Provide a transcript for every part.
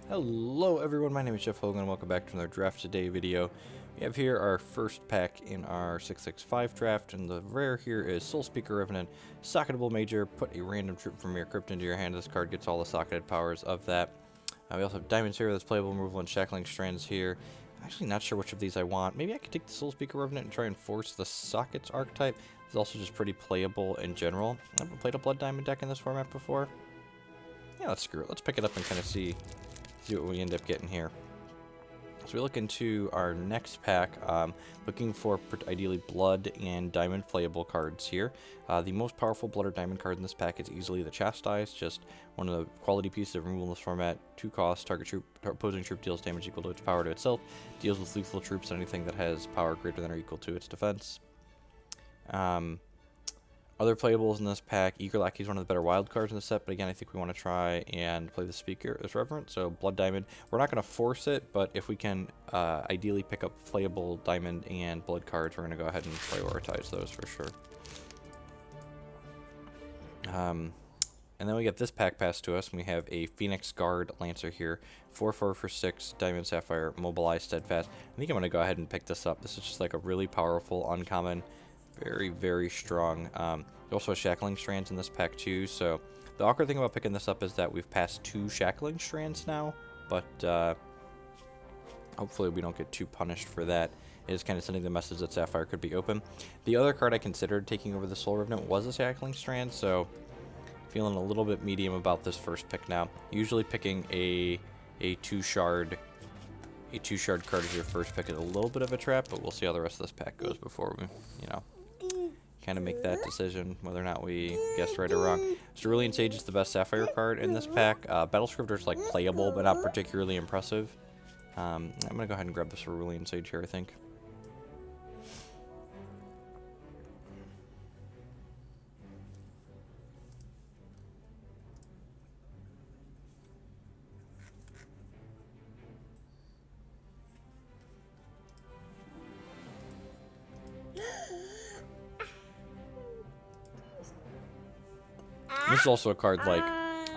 Hello everyone, my name is Jeff Hogan and welcome back to another Draft Today video. We have here our first pack in our 665 draft, and the rare here is Soul Speaker Revenant, Socketable Major. Put a random troop from your crypt into your hand. This card gets all the socketed powers of that. We also have Diamond Sphere that's playable, removal, and Shackling Strands here. I'm actually not sure which of these I want. Maybe I could take the Soul Speaker Revenant and try and force the Sockets archetype. It's also just pretty playable in general. I haven't played a Blood Diamond deck in this format before. Yeah, let's screw it. Let's pick it up and kind of see what we end up getting here. So we look into our next pack, looking for ideally Blood and Diamond playable cards here. The most powerful Blood or Diamond card in this pack is easily the Chastise, just one of the quality pieces of removal in this format. 2 cost, target troop, opposing troop deals damage equal to its power to itself, deals with lethal troops and anything that has power greater than or equal to its defense. Other playables in this pack, Eager Lackey is one of the better wild cards in the set, but again, I think we want to try and play the Speaker as Reverent. So Blood Diamond, we're not going to force it, but if we can ideally pick up playable Diamond and Blood cards, we're going to go ahead and prioritize those for sure. And then we get this pack passed to us, and we have a Phoenix Guard Lancer here, 4/4 for 6, Diamond Sapphire, Mobilize, Steadfast. I think I'm going to go ahead and pick this up. This is just like a really powerful, uncommon, very, very strong. Also Shackling Strands in this pack too, so the awkward thing about picking this up is that we've passed 2 Shackling Strands now, but hopefully we don't get too punished for that. It is kind of sending the message that Sapphire could be open. The other card I considered taking over the Soul Revenant was a Shackling Strand, so feeling a little bit medium about this first pick now. Usually picking a 2-shard card as your first pick is a little bit of a trap, but we'll see how the rest of this pack goes before we, kind of make that decision whether or not we guessed right or wrong. Cerulean Sage is the best Sapphire card in this pack. Battle Scripter is like playable, but not particularly impressive. I'm gonna go ahead and grab the Cerulean Sage here, I think. This is also a card like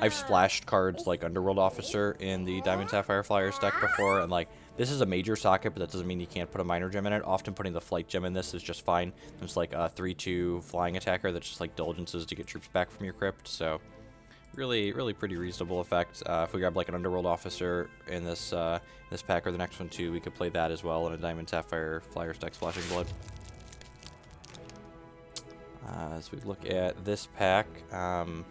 I've splashed cards like Underworld Officer in the Diamond Sapphire Flyers deck before, and like this is a major socket, but that doesn't mean you can't put a minor gem in it. Often putting the Flight Gem in this is just fine. It's like a 3/2 flying attacker that's just like Indulgences to get troops back from your crypt, so really pretty reasonable effect. If we grab like an Underworld Officer in this this pack or the next one too, we could play that as well in a Diamond Sapphire Flyers deck, Splashing Blood. As we look at this pack, we've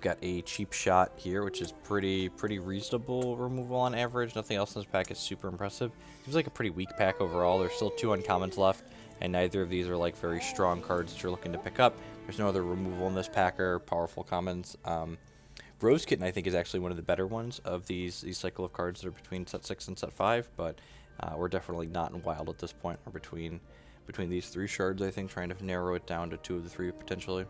got a Cheap Shot here, which is pretty reasonable removal on average. Nothing else in this pack is super impressive. Seems like a pretty weak pack overall. There's still 2 uncommons left, and neither of these are like very strong cards that you're looking to pick up. There's no other removal in this pack or powerful commons. Rose Kitten, I think, is actually one of the better ones of these cycle of cards that are between set 6 and set 5, but we're definitely not in wild at this point. We're between these 3 shards, I think, trying to narrow it down to 2 of the 3 potentially.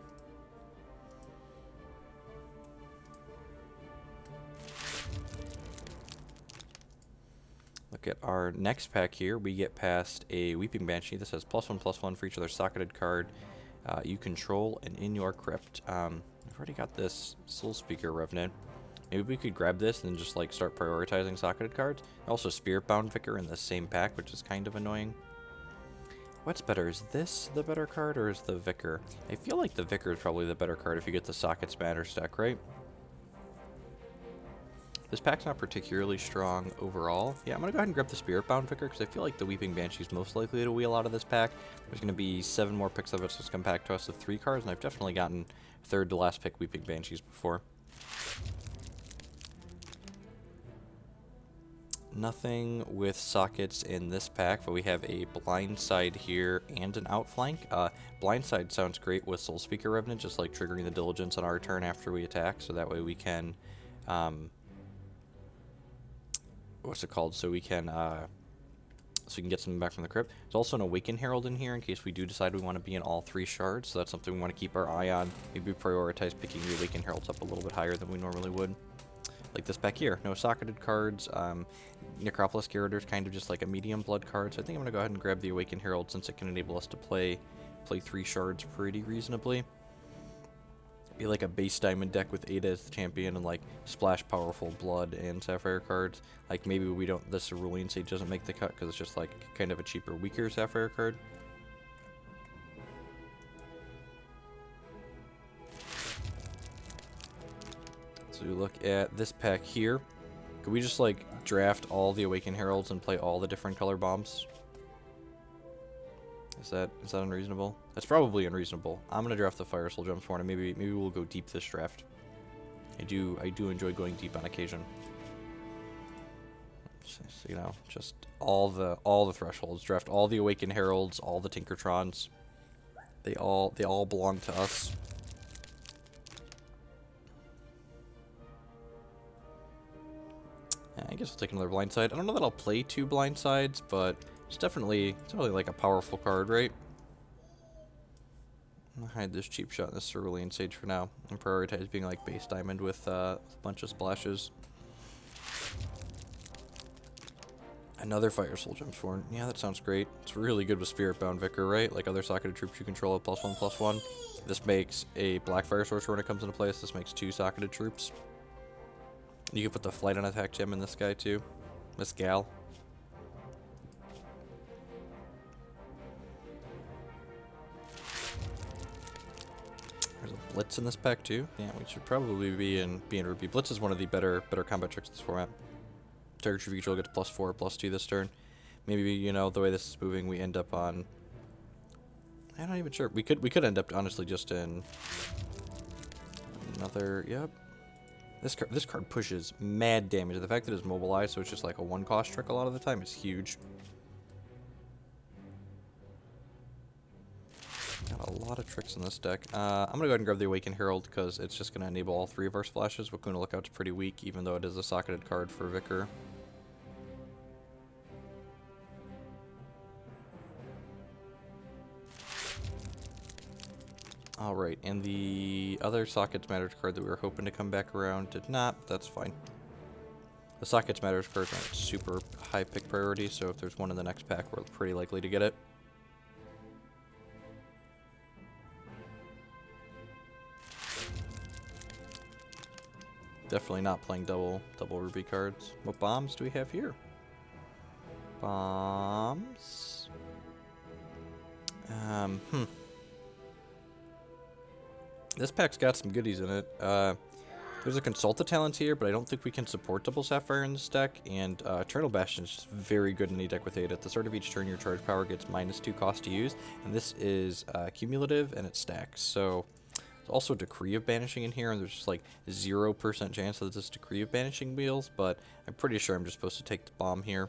Look at our next pack here. We get past a Weeping Banshee. This has +1/+1 for each other socketed card you control and in your crypt. I've already got this Soul Speaker Revenant. Maybe we could grab this and just like start prioritizing socketed cards. Also Spiritbound Vicar in the same pack, which is kind of annoying. What's better? Is this the better card or is the Vicar? I feel like the Vicar is probably the better card if you get the Sockets Matter stack, right? This pack's not particularly strong overall. Yeah, I'm going to go ahead and grab the Spiritbound Vicar because I feel like the Weeping Banshee is most likely to wheel out of this pack. There's going to be 7 more picks of it, so it's come back to us with 3 cards, and I've definitely gotten third to last pick Weeping Banshees before. Nothing with sockets in this pack, but we have a Blindside here and an Outflank. Blindside sounds great with Soul Speaker Revenant, just like triggering the Diligence on our turn after we attack, so that way we can, what's it called? So we can get something back from the crypt. There's also an Awakened Herald in here in case we do decide we want to be in all 3 shards, so that's something we want to keep our eye on. Maybe prioritize picking the Awakened Heralds up a little bit higher than we normally would. Like this back here, no socketed cards. Necropolis Garroter is kind of just like a medium blood card, so I think I'm going to go ahead and grab the Awakened Herald since it can enable us to play 3 shards pretty reasonably. be like a base diamond deck with Ada as the champion and like splash powerful blood and sapphire cards. Like maybe we don't, the Cerulean Sage doesn't make the cut because it's just like kind of a cheaper, weaker sapphire card. So we look at this pack here. Could we just like draft all the Awakened Heralds and play all the different color bombs? Is that unreasonable? That's probably unreasonable. I'm gonna draft the Fire Soul Gemsworn, and maybe we'll go deep this draft. I do enjoy going deep on occasion. So, you know, just all the thresholds. Draft all the Awakened Heralds, all the Tinkertrons. They all belong to us. I guess I'll take another Blindside. I don't know that I'll play 2 Blindsides, but it's definitely like a powerful card, right? I'm gonna hide this cheap shot in this Cerulean Sage for now and prioritize being like base diamond with a bunch of splashes. Another Fire Soul Gemsworn. Yeah, that sounds great. It's really good with Spiritbound Vicar, right? Like other socketed troops you control at +1/+1. This makes a Black Fire Sorcerer when it comes into play. So this makes 2 socketed troops. You can put the Flight on Attack gem in this guy too. This gal. There's a Blitz in this pack too. Yeah, we should probably be in Ruby. Blitz is one of the better combat tricks in this format. Target troop control gets +4/+2 this turn. Maybe, you know, the way this is moving, we end up on. I'm not even sure. We could end up honestly just in another. Yep. This card pushes mad damage. The fact that it's mobilized, so it's just like a 1-cost trick a lot of the time, is huge. Got a lot of tricks in this deck. I'm gonna go ahead and grab the Awakened Herald because it's just gonna enable all 3 of our splashes. Wakuna Lookout's pretty weak, even though it is a socketed card for Vicar. Alright, and the other Sockets Matters card that we were hoping to come back around did not, but that's fine. The Sockets Matters cards aren't super high pick priority, so if there's one in the next pack, we're pretty likely to get it. Definitely not playing double Ruby cards. What bombs do we have here? Bombs. This pack's got some goodies in it. There's a Consulta talent here, but I don't think we can support double Sapphire in this deck. And Eternal Bastion is just very good in any deck with 8. At the start of each turn, your charge power gets -2 cost to use. And this is cumulative, and it stacks. So there's also Decree of Banishing in here, and there's just like 0% chance that this Decree of Banishing wheels. But I'm pretty sure I'm just supposed to take the bomb here.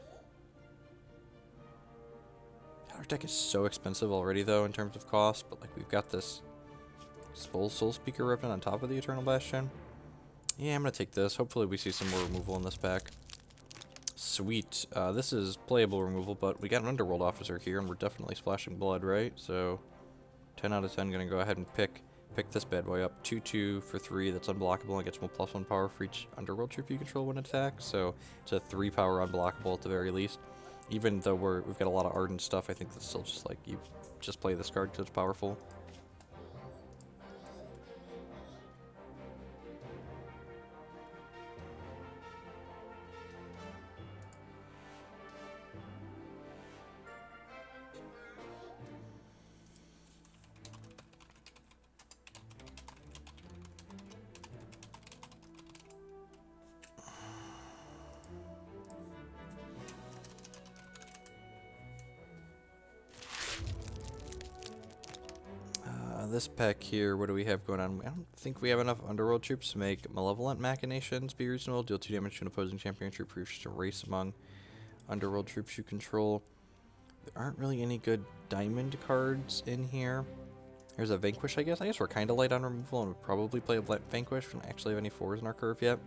Our deck is so expensive already, though, in terms of cost. But like we've got this Soul Speaker Revenant on top of the Eternal Bastion. Yeah, I'm gonna take this. Hopefully we see some more removal in this pack. Sweet. This is playable removal, but we got an Underworld Officer here, and we're definitely splashing blood, right? So 10 out of 10 gonna go ahead and pick this bad boy up. 2/2 for 3, that's unblockable and gets +1 power for each Underworld troop you control when attacked. So it's a 3 power unblockable at the very least. Even though we've got a lot of Ardent stuff, I think that's still just like, you just play this card because it's powerful. This pack here, what do we have going on? I don't think we have enough Underworld troops to make Malevolent Machinations be reasonable. Deal 2 damage to an opposing champion troop for each race among Underworld troops you control. There aren't really any good diamond cards in here. There's a Vanquish, I guess. I guess we're kind of light on removal and would probably play a Vanquish. We don't actually have any 4s in our curve yet.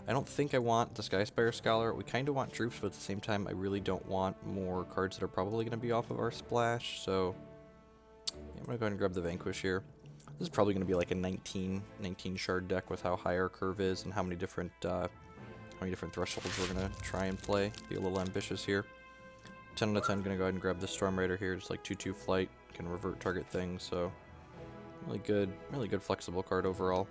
I don't think I want the Skyspire Scholar. We kind of want troops, but at the same time, I really don't want more cards that are probably going to be off of our splash, so I'm going to go ahead and grab the Vanquish here. This is probably going to be like a 19 shard deck with how high our curve is and how many different thresholds we're going to try and play. Be a little ambitious here. 10 out of 10, going to go ahead and grab the Storm Raider here. Just like 2/2 flight, can revert target things, so really good flexible card overall.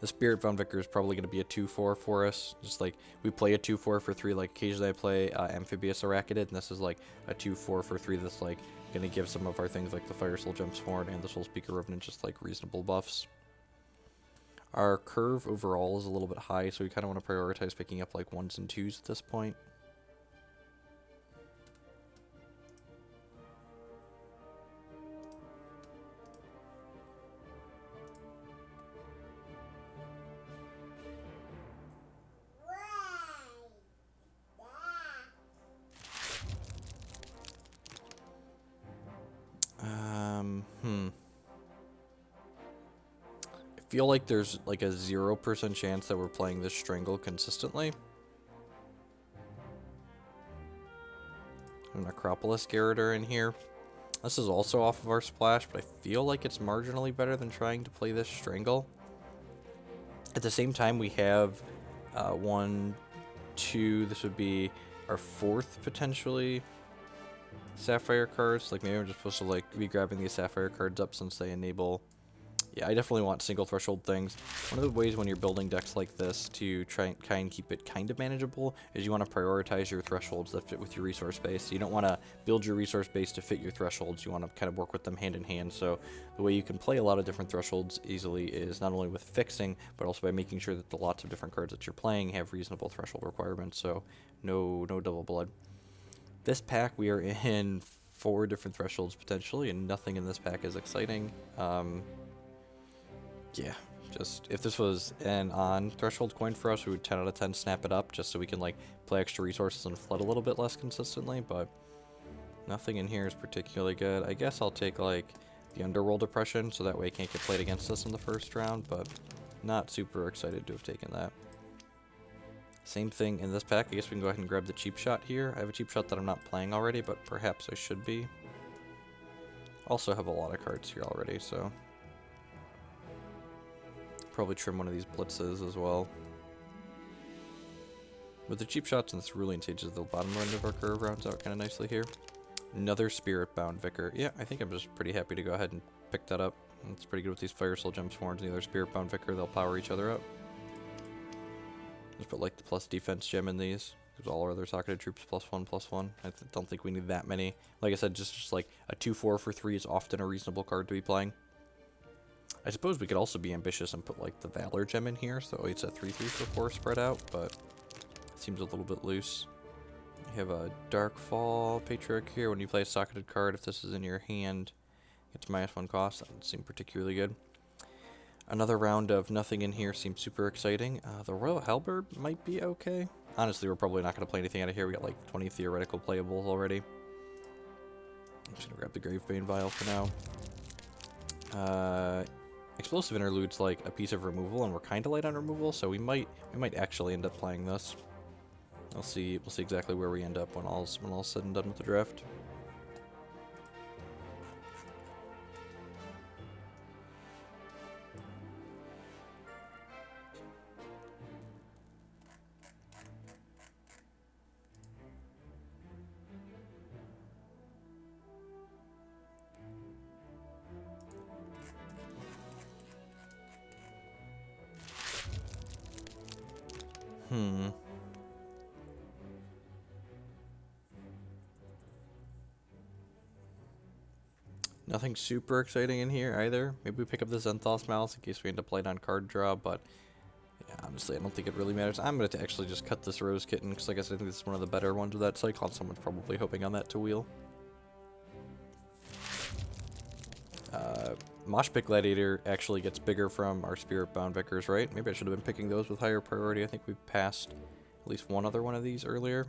The Spiritbound Vicar is probably going to be a 2/4 for us. Just like we play a 2/4 for 3, like occasionally I play Amphibious Arachnid, and this is like a 2/4 for 3 that's like going to give some of our things like the Fire Soul Gemsworn and the Soul Speaker Revenant just like reasonable buffs. Our curve overall is a little bit high, so we kind of want to prioritize picking up like 1s and 2s at this point. I feel like there's like a 0% chance that we're playing this Strangle consistently. An Acropolis Garroter in here. This is also off of our splash, but I feel like it's marginally better than trying to play this Strangle. At the same time, we have 1, 2, this would be our 4th potentially Sapphire cards. Like maybe I'm just supposed to like be grabbing these Sapphire cards up since they enable. Yeah, I definitely want single threshold things. One of the ways when you're building decks like this to try and keep it kind of manageable is you want to prioritize your thresholds that fit with your resource base. So you don't want to build your resource base to fit your thresholds. You want to kind of work with them hand in hand. So the way you can play a lot of different thresholds easily is not only with fixing, but also by making sure that the lots of different cards that you're playing have reasonable threshold requirements. So no double blood. This pack, we are in 4 different thresholds potentially, and nothing in this pack is exciting. Yeah, just if this was an on threshold coin for us, we would 10 out of 10 snap it up just so we can like play extra resources and flood a little bit less consistently, but nothing in here is particularly good. I guess I'll take like the Underworld Oppression so that way it can't get played against us in the first round, but not super excited to have taken that. Same thing in this pack. I guess we can go ahead and grab the Cheap Shot here. I have a Cheap Shot that I'm not playing already, but perhaps I should be. Also have a lot of cards here already, so probably trim one of these blitzes as well. With the Cheap Shots and this Cerulean Sages, the bottom end of our curve rounds out kind of nicely here. Another Spiritbound Vicar. Yeah, I think I'm just pretty happy to go ahead and pick that up. It's pretty good with these Fire Soul Gemsworns and the other Spiritbound Vicar. They'll power each other up. Just put like the plus defense gem in these. Because all our other Socketed Troops +1/+1. I don't think we need that many. Like I said, just like a 2/4 for 3 is often a reasonable card to be playing. I suppose we could also be ambitious and put like the Valor gem in here, so it's a 3/3 for 4 spread out, but it seems a little bit loose. You have a Darkfall Patriarch here. When you play a Socketed card, if this is in your hand, it's -1 cost. That would seem particularly good. Another round of nothing in here seems super exciting. The Royal Halberd might be okay. Honestly, we're probably not going to play anything out of here. We got like 20 theoretical playables already. I'm just going to grab the Gravebane Vial for now. Explosive Interlude's like a piece of removal, and we're kind of light on removal, so we might actually end up playing this. We'll see exactly where we end up when all's said and done with the draft. Nothing super exciting in here either. Maybe we pick up the Zenthos Malice in case we end up light on card draw, but yeah, honestly, I don't think it really matters. I'm going to actually just cut this Rose Kitten, because like I said, I think this is one of the better ones of that cycle, and someone's probably hoping on that to wheel. Moshpit Gladiator actually gets bigger from our Spiritbound Vicars, right? Maybe I should have been picking those with higher priority. I think we passed at least one other one of these earlier.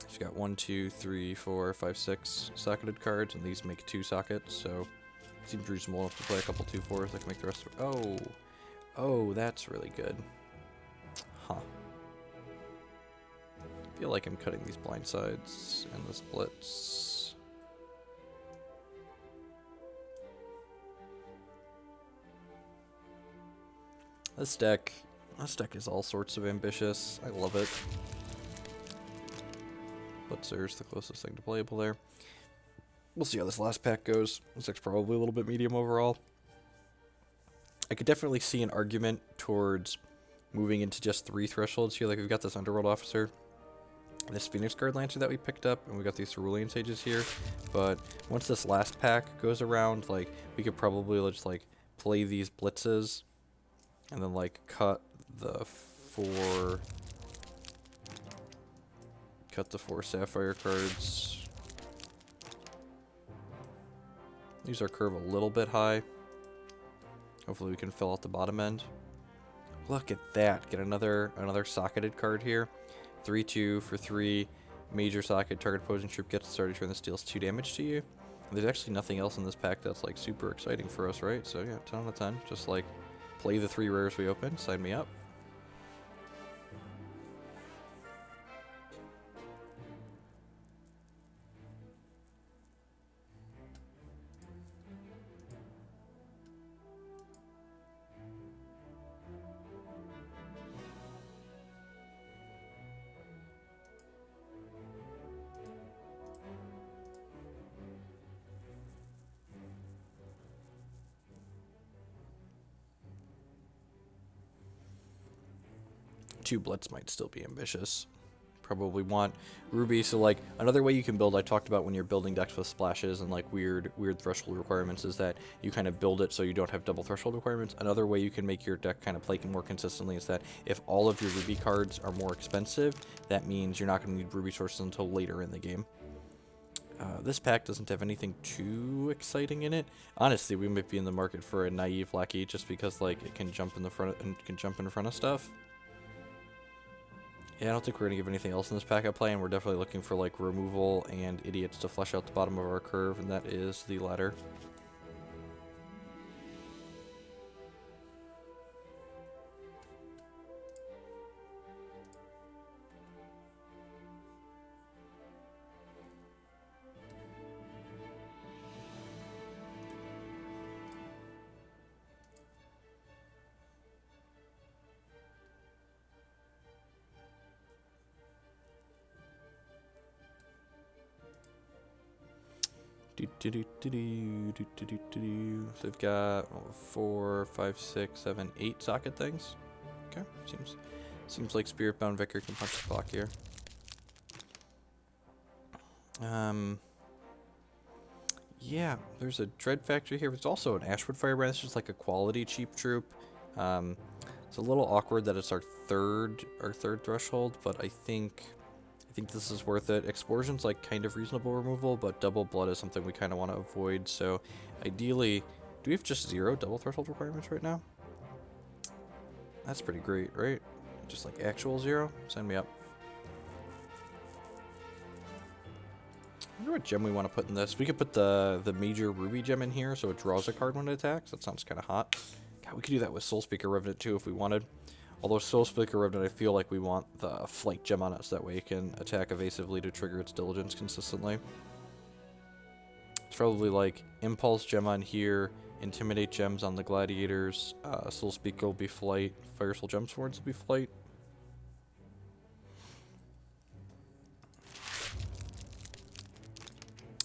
She's got 1, 2, 3, 4, 5, 6 socketed cards, and these make 2 sockets, so it seems reasonable enough to play a couple 2/4s that can make the rest of. Oh, that's really good. Huh. I feel like I'm cutting these blind sides and the splits. This deck is all sorts of ambitious. I love it. Blitzer's the closest thing to playable there. We'll see how this last pack goes. Looks like it's probably a little bit medium overall. I could definitely see an argument towards moving into just 3 thresholds here. Like, we've got this Underworld Officer, this Phoenix Guard Lancer that we picked up, and we got these Cerulean Sages here. But once this last pack goes around, like, we could probably just, like, play these Blitzes, and then, like, cut the 4 Sapphire cards. Use our curve a little bit high. Hopefully we can fill out the bottom end. Look at that. Get another socketed card here. 3/2 for 3. Major socket. Target opposing troop gets started turn this deals 2 damage to you. And there's actually nothing else in this pack that's like super exciting for us, right? So yeah, 10 out of 10. Just like play the 3 rares we open. Sign me up. Two Blitz might still be ambitious. Probably want Ruby. So like another way you can build, I talked about when you're building decks with splashes and like weird threshold requirements, is that you kind of build it so you don't have double threshold requirements. Another way you can make your deck kind of play more consistently is that if all of your Ruby cards are more expensive, that means you're not going to need Ruby sources until later in the game. This pack doesn't have anything too exciting in it. Honestly, we might be in the market for a naive Lackey just because like it can jump in the front and can jump in front of stuff. Yeah, I don't think we're going to give anything else in this pack I play, and we're definitely looking for, like, removal and idiots to flesh out the bottom of our curve, and that is the latter. They've got 4, 5, 6, 7, 8 socket things. Okay, seems like Spiritbound Vicar can punch the clock here. Yeah, there's a Dread Factory here. There's also an Ashwood Firebrand. It's just like a quality cheap troop. It's a little awkward that it's our third threshold, but I think this is worth it. Explosion's like kind of reasonable removal, but Double Blood is something we kind of want to avoid. So ideally, do we have just 0 double threshold requirements right now? That's pretty great, right? Just like actual 0? Sign me up. I wonder what gem we want to put in this. We could put the major Ruby gem in here so it draws a card when it attacks. That sounds kind of hot. God, we could do that with Soulspeaker Revenant too if we wanted. Although Soulspeaker Revenant, I feel like we want the Flight gem on it so that way it can attack evasively to trigger its Diligence consistently. It's probably like Impulse gem on here, Intimidate gems on the Gladiators, Soulspeaker will be Flight, Fire Soul Gemswords will be Flight.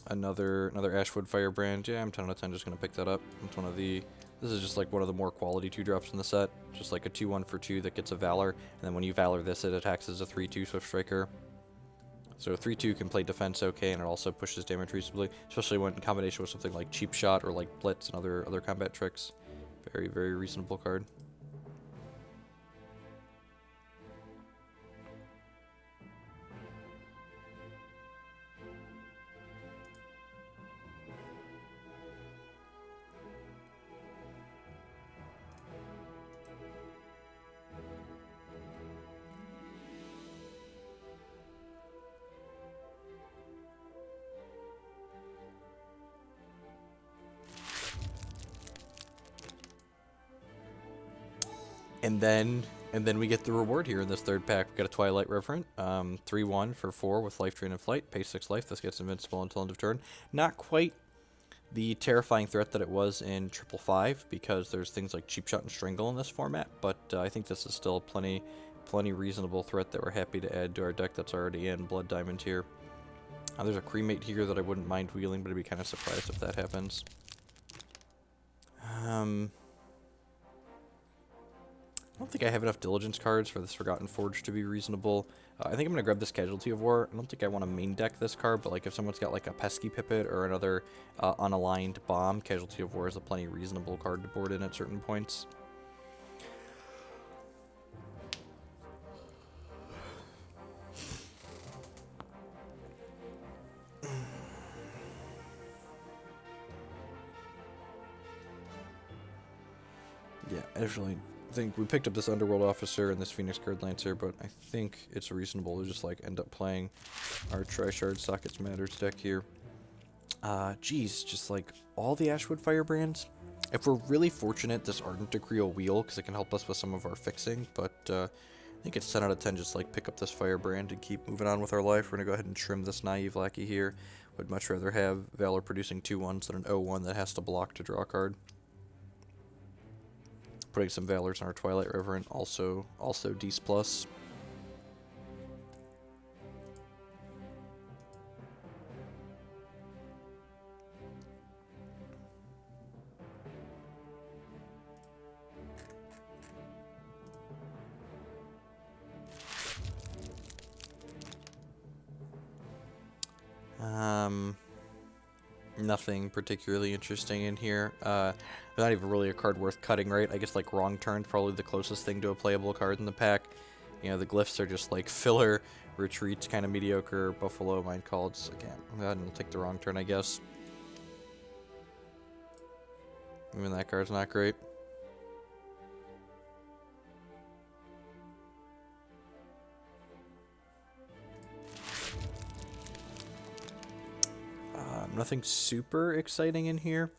Another Ashwood Firebrand. Yeah, I'm 10 out of 10 just going to pick that up. It's one of the... This is just like one of the more quality 2-drops in the set. Just like a 2/1 for 2 that gets a Valor. And then when you Valor this, it attacks as a 3/2 Swift Striker. So 3/2 can play defense okay, and it also pushes damage reasonably. Especially when in combination with something like Cheap Shot or like Blitz and other combat tricks. Very, very reasonable card. And then we get the reward here in this third pack. We got a Twilight Reverend, 3/1 for 4 with Life Drain and Flight, pay 6 life. This gets invincible until end of turn. Not quite the terrifying threat that it was in 555 because there's things like Cheap Shot and Strangle in this format, but I think this is still plenty reasonable threat that we're happy to add to our deck that's already in Blood Diamond here. There's a cremate here that I wouldn't mind wheeling, but I'd be kind of surprised if that happens. I don't think I have enough diligence cards for this Forgotten Forge to be reasonable. I think I'm going to grab this Casualty of War. I don't think I want to main deck this card, but like if someone's got like a Pesky Pipit or another unaligned bomb, Casualty of War is a plenty reasonable card to board in at certain points. Yeah, actually, I think we picked up this Underworld Officer and this Phoenix Guard Lancer, but I think it's reasonable to just like end up playing our Tri-Shard Sockets Matters deck here. Geez, just like all the Ashwood Firebrands. If we're really fortunate, this Ardent Decree will wheel because it can help us with some of our fixing, but I think it's 10 out of 10 just like pick up this Firebrand and keep moving on with our life. We're going to go ahead and trim this Naive Lackey here. Would much rather have Valor producing 2-1s than an 0-1 that has to block to draw a card. Putting some Valors on our Twilight Reverend, also D's plus. Nothing particularly interesting in here. Not even really a card worth cutting, right? I guess like Wrong Turn's probably the closest thing to a playable card in the pack. You know, the glyphs are just like filler, retreats kind of mediocre, Buffalo, Mind Calls. Again, go ahead and we'll take the Wrong Turn, I guess. Even that card's not great. Nothing super exciting in here.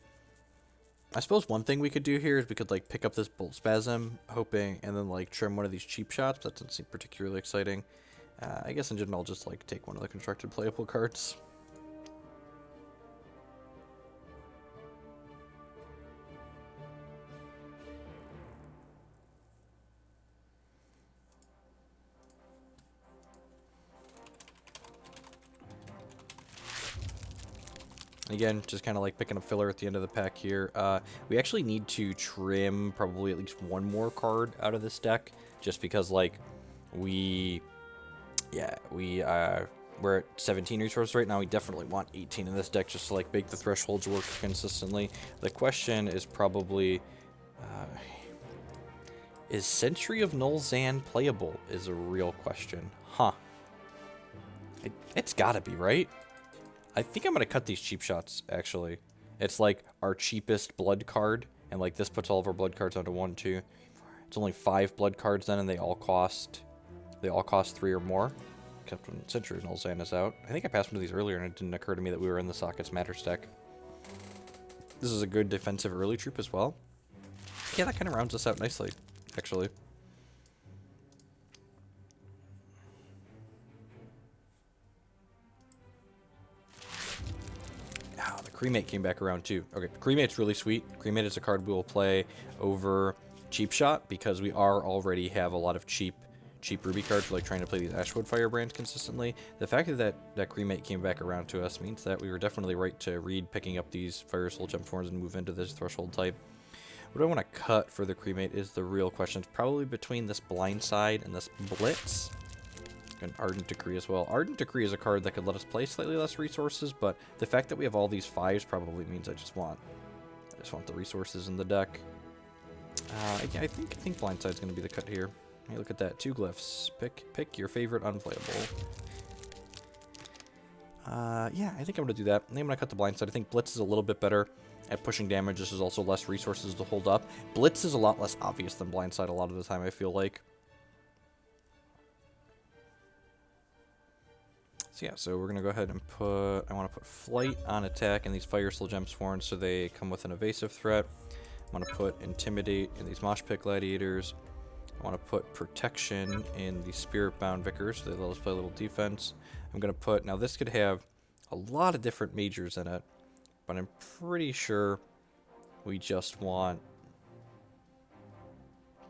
I suppose one thing we could do here is we could like pick up this Bolt Spasm, hoping, and then like trim one of these cheap shots, but that doesn't seem particularly exciting. I guess in general I'll just like take one of the constructed playable cards. Again, just kind of like picking a filler at the end of the pack here. We actually need to trim probably at least one more card out of this deck, just because like we're at 17 resources right now. We definitely want 18 in this deck just to like make the thresholds work consistently. The question is probably, is Century of Null Zan playable is a real question. Huh. It's gotta be, right? I think I'm going to cut these cheap shots, actually. It's like our cheapest blood card, and like this puts all of our blood cards onto 1, 2. It's only 5 blood cards then, and they all cost 3 or more. Except when Century of Null Zan is out. I think I passed one of these earlier, and it didn't occur to me that we were in the Sockets Matters deck. This is a good defensive early troop as well. Yeah, that kind of rounds us out nicely, actually. Cremate came back around too. Okay, Cremate's really sweet. Cremate is a card we will play over Cheap Shot because we already have a lot of cheap Ruby cards for like trying to play these Ashwood Firebrands consistently. The fact that Cremate came back around to us means that we were definitely right to read picking up these Fire Soul Gemstones and move into this Threshold type. What do I want to cut for the Cremate is the real question. It's probably between this Blindside and this Blitz. An Ardent Decree as well. Ardent Decree is a card that could let us play slightly less resources, but the fact that we have all these 5s probably means I just want the resources in the deck. I think Blindside's going to be the cut here. Hey, look at that, 2 glyphs. Pick your favorite unplayable. Yeah, I think I'm going to do that. I think I'm going to cut the Blindside. I think Blitz is a little bit better at pushing damage. This is also less resources to hold up. Blitz is a lot less obvious than Blindside a lot of the time, I feel like. So yeah, so we're going to go ahead and I want to put Flight on attack in these Fire Soul Gemstones so they come with an evasive threat. I want to put Intimidate in these Mosh Pit Gladiators. I want to put Protection in the Spirit Bound Vicars so they let us play a little defense. I'm going to put, now this could have a lot of different majors in it, but I'm pretty sure we just want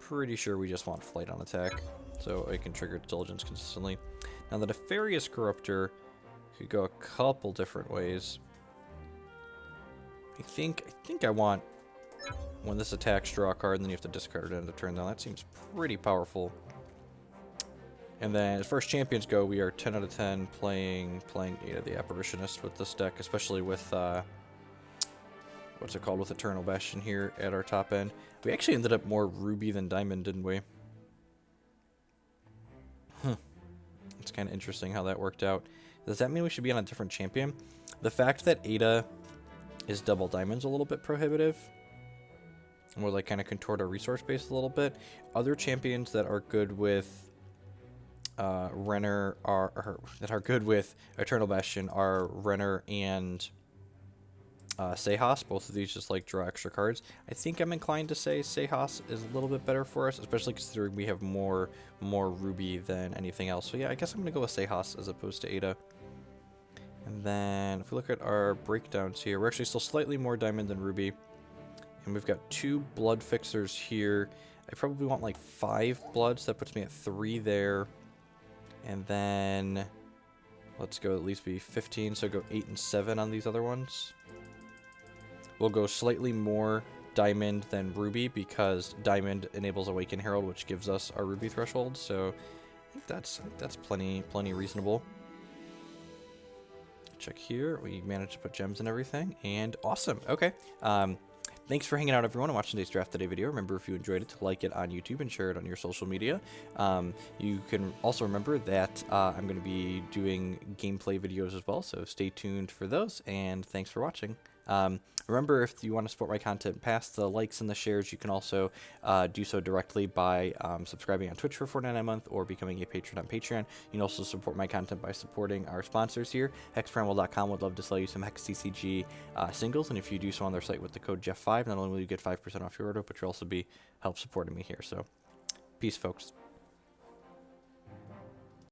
Flight on attack so it can trigger Diligence consistently. Now the Nefarious Corruptor Could go a couple different ways. I think I want, when this attacks, draw a card, and then you have to discard it end of turn. Now that seems pretty powerful. And then as far as champions go, we are 10 out of 10 playing Ada the Apparitionist with this deck, especially with what's it called, with Eternal Bastion here at our top end. We actually ended up more Ruby than Diamond, didn't we? It's kind of interesting how that worked out. Does that mean we should be on a different champion? The fact that Ada is double Diamond's a little bit prohibitive. We're like kind of contort our resource base a little bit. Other champions that are good with Renner that are good with Eternal Bastion are Renner and Sejas. Both of these just like draw extra cards. I think I'm inclined to say Sejas is a little bit better for us, especially considering we have more Ruby than anything else. So yeah, I guess I'm gonna go with Sejas as opposed to Ada. And then if we look at our breakdowns here, we're actually still slightly more Diamond than Ruby. And we've got 2 blood fixers here. I probably want like 5 bloods. That puts me at 3 there. And then let's go at least be 15, so go 8 and 7 on these other ones. We'll go slightly more Diamond than Ruby because Diamond enables Awaken Herald, which gives us our Ruby threshold. So I think that's plenty reasonable. Check here. We managed to put gems and everything, and awesome. Okay. Thanks for hanging out, everyone, and watching today's Draft Today video. Remember, if you enjoyed it, to like it on YouTube and share it on your social media. You can also remember that I'm going to be doing gameplay videos as well, so stay tuned for those, and thanks for watching. Remember, if you want to support my content past the likes and the shares, you can also do so directly by subscribing on Twitch for $4.99 a month or becoming a patron on Patreon. You can also support my content by supporting our sponsors here. HexPrimal.com would love to sell you some Hex CCG singles, and if you do so on their site with the code Jeff5, not only will you get 5% off your order, but you'll also help supporting me here. So, peace, folks.